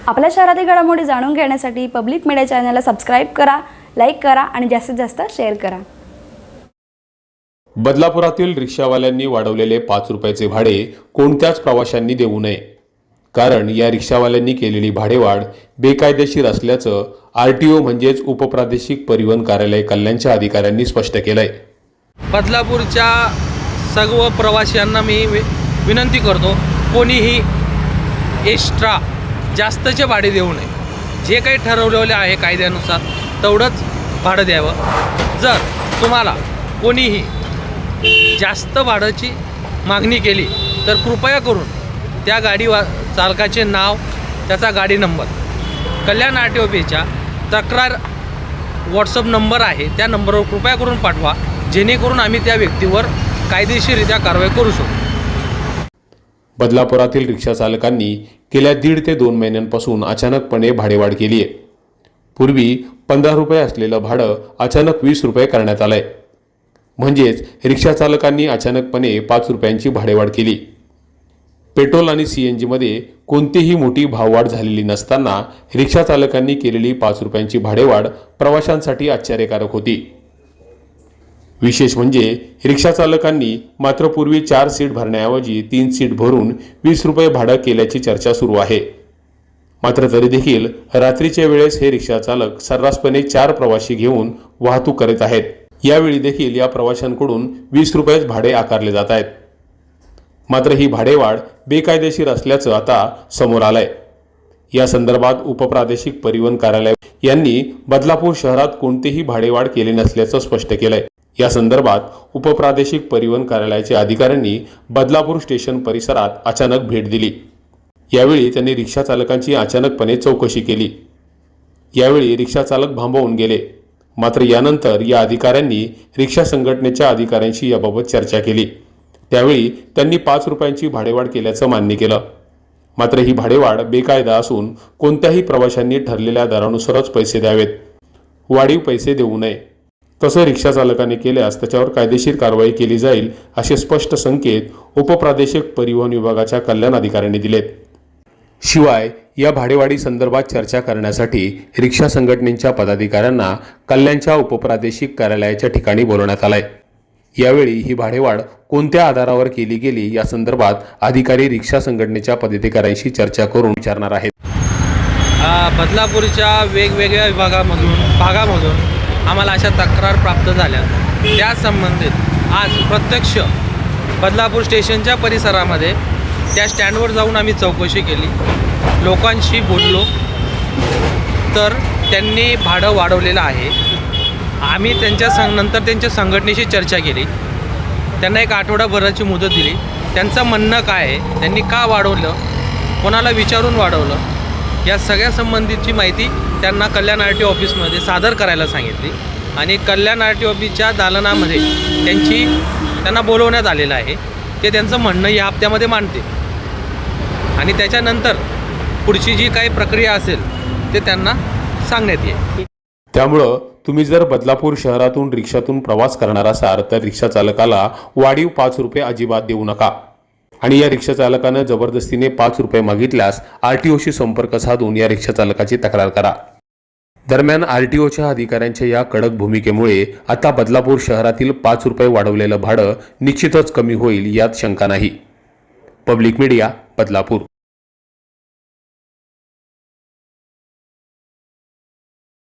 आपल्या शहरातील घडामोडी जाणून घेण्यासाठी पब्लिक मीडिया चॅनलला सबस्क्राइब करा, लाईक करा आणि जास्तीत जास्त शेअर करा। बदलापुरातील रिक्षावाल्यांनी वाढवलेले 5 रुपयाचे भाडे कोणत्याच प्रवाशांनी देऊ नये, कारण या रिक्षावाल्यांनी केलेली भाडेवाढ बेकायदेशीर असल्याचं आरटीओ म्हणजेच उपप्रादेशिक परिवहन कार्यालय कल्याणच्या अधिकाऱ्यांनी स्पष्ट केलंय। बदलापूरच्या सर्व प्रवाशांना मी विनंती करतो, कोणीही एक्स्ट्रा जास्तचे भाडे देऊ नये। जे काही ठरवलेले आहे कायद्यानुसार तेवढंच भाडं द्यावं। जर तुम्हाला कोणीही जास्त भाड्याची मागणी केली तर कृपया करून त्या गाडी चालकाचे नाव, त्याचा गाडी नंबर, कल्याण आरटीओच्या तक्रार व्हॉट्सअप नंबर आहे त्या नंबरवर कृपया करून पाठवा, जेणेकरून आम्ही त्या व्यक्तीवर कायदेशीररित्या कारवाई करू शकू। बदलापुरातील रिक्षा चालकांनी गेल्या 1.5 ते 2 महिन्यांपासून अचानकपणे भाडेवाढ केली आहे। पूर्वी 15 रुपये असलेलं भाडं अचानक 20 रुपये करण्यात आलंय। म्हणजेच रिक्षा चालकांनी अचानकपणे 5 रुपयांची भाडेवाढ केली। पेट्रोल आणि सीएनजीमध्ये कोणतीही मोठी भाववाढ झालेली नसताना रिक्षा चालकांनी केलेली 5 रुपयांची भाडेवाढ प्रवाशांसाठी आश्चर्यकारक होती। विशेष म्हणजे रिक्षा चालकांनी मात्र पूर्वी 4 सीट भरण्याऐवजी 3 सीट भरून 20 रुपये भाडं केल्याची चर्चा सुरू आहे। मात्र तरी देखील रात्रीच्या वेळेस हे रिक्षा चालक सर्रासपणे 4 प्रवासी घेऊन वाहतूक करत आहेत। यावेळी देखील या प्रवाशांकडून 20 रुपयेच भाडे आकारले जात आहेत। मात्र ही भाडेवाढ बेकायदेशीर असल्याचं आता समोर आलंय। या संदर्भात उपप्रादेशिक परिवहन कार्यालय यांनी बदलापूर शहरात कोणतेही भाडेवाढ केले नसल्याचं स्पष्ट केलंय। या संदर्भात उपप्रादेशिक परिवहन कार्यालयाच्या अधिकाऱ्यांनी बदलापूर स्टेशन परिसरात अचानक भेट दिली। यावेळी त्यांनी रिक्षा चालकांची अचानकपणे चौकशी केली। यावेळी रिक्षा चालक भांबावून गेले। मात्र यानंतर या अधिकाऱ्यांनी रिक्षा संघटनेच्या अधिकाऱ्यांशी याबाबत चर्चा केली। त्यावेळी त्यांनी 5 रुपयांची भाडेवाढ केल्याचं मान्य केलं। मात्र ही भाडेवाढ बेकायदा असून कोणत्याही प्रवाशांनी ठरलेल्या दरानुसारच पैसे द्यावेत, वाढीव पैसे देऊ नये। तसं रिक्षा चालकाने केल्यास त्याच्यावर कायदेशीर कारवाई केली जाईल असे स्पष्ट संकेत उपप्रादेशिक परिवहन विभागाच्या कल्याण अधिकाऱ्यांनी दिलेत। शिवाय या भाडेवाढी संदर्भात चर्चा करण्यासाठी रिक्षा संघटनेच्या पदाधिकाऱ्यांना कल्याणच्या उपप्रादेशिक कार्यालयाच्या ठिकाणी बोलवण्यात आलंय। यावेळी ही भाडेवाढ कोणत्या आधारावर केली गेली या संदर्भात अधिकारी रिक्षा संघटनेच्या पदाधिकाऱ्यांशी चर्चा करून विचारणार आहेत। बदलापूरच्या वेगवेगळ्या भागामधून आम्हाला अशा तक्रार प्राप्त झाल्या। त्या संबंधित आज प्रत्यक्ष बदलापूर स्टेशनच्या परिसरामध्ये त्या स्टँडवर जाऊन आम्ही चौकशी केली, लोकांशी बोललो, तर त्यांनी भाडं वाढवलेलं आहे। आम्ही नंतर त्यांच्या संघटनेशी चर्चा केली, त्यांना 1 आठवडाभराची मुदत दिली। त्यांचं म्हणणं काय आहे, त्यांनी का वाढवलं, कोणाला विचारून वाढवलं, या सगळ्या संबंधीची माहिती त्यांना कल्याण आरटीओ ऑफिसमध्ये सादर करायला सांगितली आणि कल्याण आरटीओ ऑफिसच्या दालनामध्ये त्यांना बोलवण्यात आलेलं आहे। ते त्यांचं म्हणणं या हप्त्यामध्ये मांडते आणि त्याच्यानंतर पुढची जी काही प्रक्रिया असेल ते त्यांना सांगण्यात येईल। त्यामुळं तुम्ही जर बदलापूर शहरातून रिक्षातून प्रवास करणार असाल तर रिक्षा चालकाला वाढीव 5 रुपये अजिबात देऊ नका आणि या रिक्षा चालकानं जबरदस्तीने 5 रुपये मागितल्यास आरटीओशी संपर्क साधून या रिक्षा चालकाची तक्रार करा। दरम्यान आरटीओच्या अधिकाऱ्यांच्या या कडक भूमिकेमुळे आता बदलापूर शहरातील 5 रुपये वाढवलेलं भाडं निश्चितच कमी होईल यात शंका नाही। Public media, Badlapur.